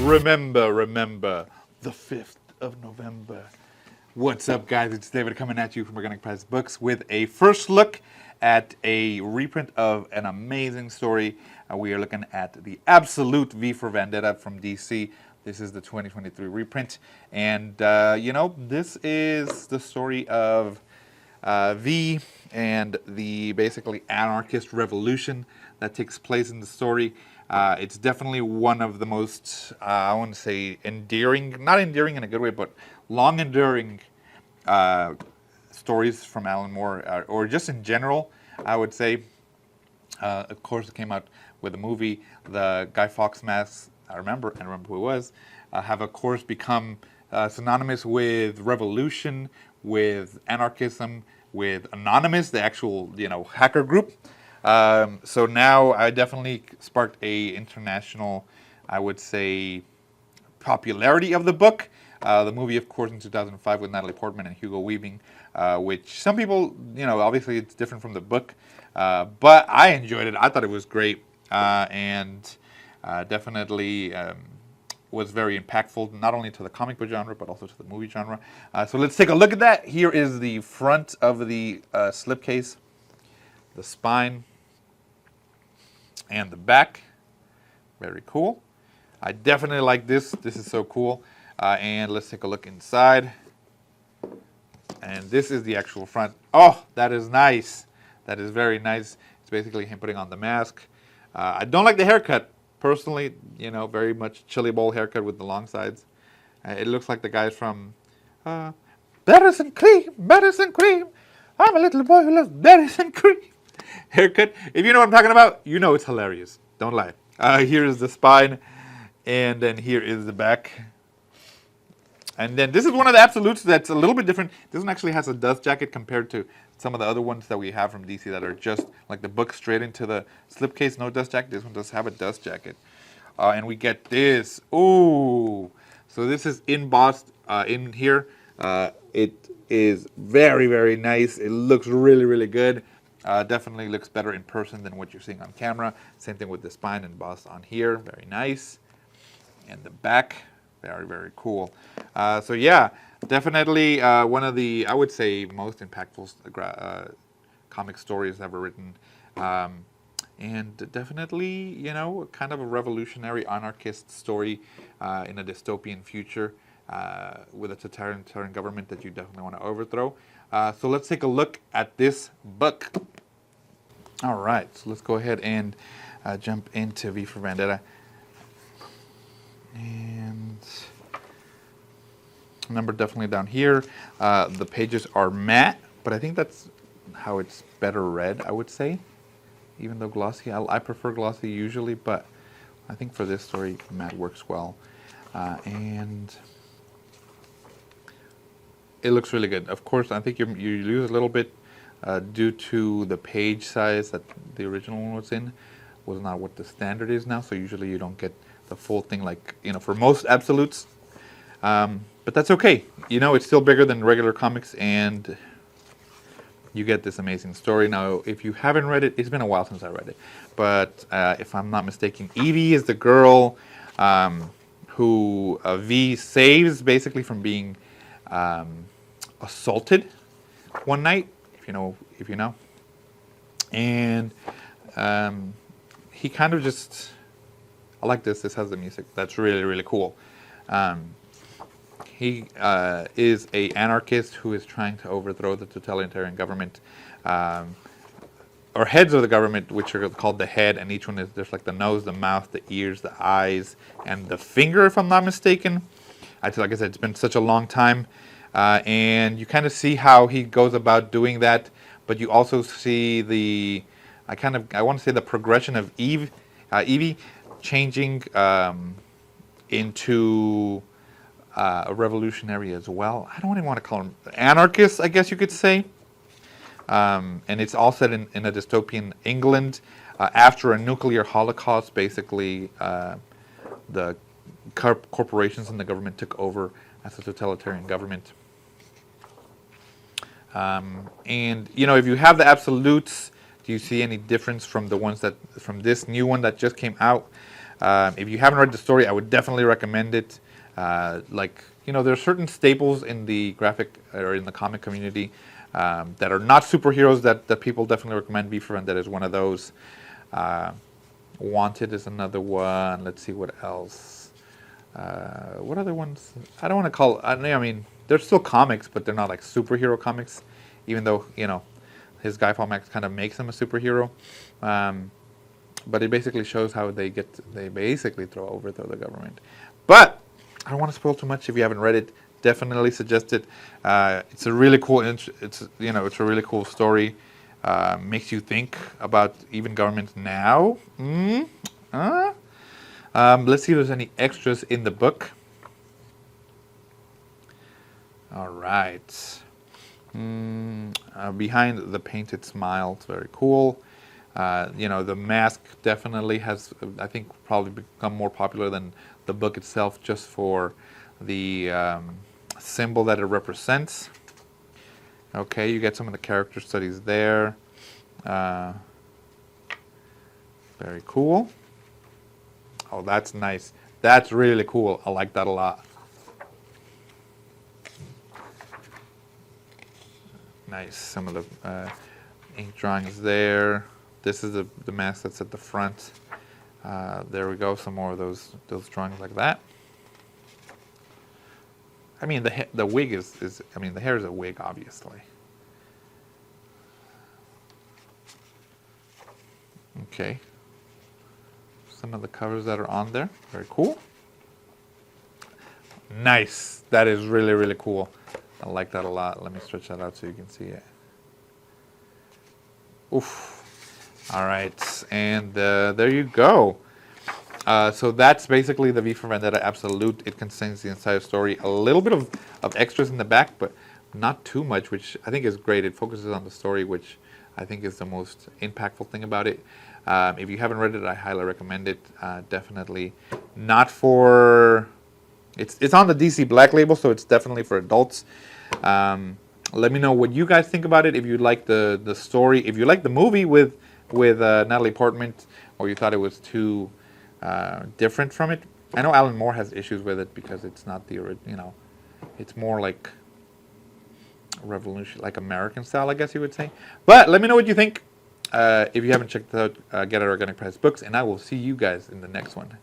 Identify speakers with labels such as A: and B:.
A: Remember, the 5th of November. What's up, guys? It's David coming at you from Organic Priced Books with a first look at a reprint of an amazing story. We are looking at the Absolute V for Vendetta from DC. This is the 2023 reprint. And, this is the story of V and the basically anarchist revolution that takes place in the story. It's definitely one of the most, I want to say, endearing, not endearing in a good way, but long-enduring stories from Alan Moore, or just in general, I would say. Of course, it came out with a movie. The Guy Fawkes masks, I remember who it was, have, of course, become synonymous with revolution, with anarchism, with Anonymous, the actual, hacker group. So now I definitely sparked a international, I would say, popularity of the book. The movie, of course, in 2005 with Natalie Portman and Hugo Weaving, which some people, obviously it's different from the book, but I enjoyed it. I thought it was great, and definitely was very impactful, not only to the comic book genre, but also to the movie genre. So let's take a look at that. Here is the front of the slipcase, the spine, and the back. Very cool. I definitely like this. This is so cool. And let's take a look inside. And this is the actual front. Oh, that is nice. That is very nice. It's basically him putting on the mask. I don't like the haircut, personally. Very much chili bowl haircut with the long sides. It looks like the guys from Berries and Cream, Berries and Cream. I'm a little boy who loves berries and cream. Haircut. If you know what I'm talking about, you know it's hilarious. Don't lie. Here is the spine, and then here is the back. And then this is one of the absolutes that's a little bit different. This one actually has a dust jacket compared to some of the other ones that we have from DC that are just like the book straight into the slipcase, no dust jacket. This one does have a dust jacket. And we get this. Ooh. So this is embossed in here. It is very, very nice. It looks really, really good. Definitely looks better in person than what you're seeing on camera. Same thing with the spine embossed on here. Very nice. And the back, very, very cool. So yeah, definitely one of the, I would say, most impactful comic stories ever written. And definitely, kind of a revolutionary anarchist story in a dystopian future with a totalitarian government that you definitely want to overthrow. So let's take a look at this book. All right, so let's go ahead and jump into V for Vendetta. And number definitely down here. The pages are matte, but I think that's how it's better read, I would say. Even though glossy, I prefer glossy usually, but I think for this story, matte works well. And it looks really good. Of course, I think you lose a little bit due to the page size that the original one was in. Was not what the standard is now, so usually you don't get the full thing like, for most absolutes. But that's okay. It's still bigger than regular comics, and you get this amazing story. Now, if you haven't read it, it's been a while since I read it. But if I'm not mistaken, Evie is the girl who V saves basically from being assaulted one night, if you know. And he kind of just, I like this. This has the music. That's really, really cool. He is a anarchist who is trying to overthrow the totalitarian government, or heads of the government, which are called the head, and each one is, there's like the nose, the mouth, the ears, the eyes, and the finger, if I'm not mistaken. Like I said, it's been such a long time, and you kind of see how he goes about doing that, but you also see the, I want to say the progression of Evie changing into a revolutionary as well. I don't even want to call him anarchist, I guess you could say. And it's all set in a dystopian England after a nuclear holocaust. Basically, the corporations and the government took over as a totalitarian government. And if you have the absolutes, do you see any difference from the ones from this new one that just came out? If you haven't read the story, I would definitely recommend it. Like, you know, there are certain staples in the graphic or in the comic community that are not superheroes that people definitely recommend. V for Vendetta is one of those. Wanted is another one. Let's see what else. What other ones? I don't want to call. I mean, they're still comics, but they're not like superhero comics. Even though, you know, his Guy Fawkes kind of makes him a superhero. But it basically shows how they basically overthrow the government. But I don't want to spoil too much. If you haven't read it, definitely suggest it. It's a really cool. It's a really cool story. Makes you think about even governments now. Let's see if there's any extras in the book. All right. Behind the painted smile, it's very cool. You know, the mask definitely has, I think, probably become more popular than the book itself, just for the symbol that it represents. Okay, you get some of the character studies there. Very cool. Oh, that's nice. That's really cool. I like that a lot. Nice. Some of the ink drawings there. This is the mask that's at the front. There we go. Some more of those drawings like that. I mean, the wig is I mean, the hair is a wig, obviously. Okay. Some of the covers that are on there. Very cool. Nice. That is really, really cool. I like that a lot. Let me stretch that out so you can see it. Oof. All right. And there you go. So that's basically the V for Vendetta Absolute. It contains the entire story. A little bit of extras in the back, but not too much, which I think is great. It focuses on the story, which I think is the most impactful thing about it. If you haven't read it, I highly recommend it. Definitely not for... It's on the DC Black label, so it's definitely for adults. Let me know what you guys think about it. If you like the story, if you like the movie with Natalie Portman, or you thought it was too different from it. I know Alan Moore has issues with it because it's not the original. You know, it's more like revolution, like American style, I guess you would say. But let me know what you think. If you haven't checked it out, get our Organic Price Books, and I will see you guys in the next one.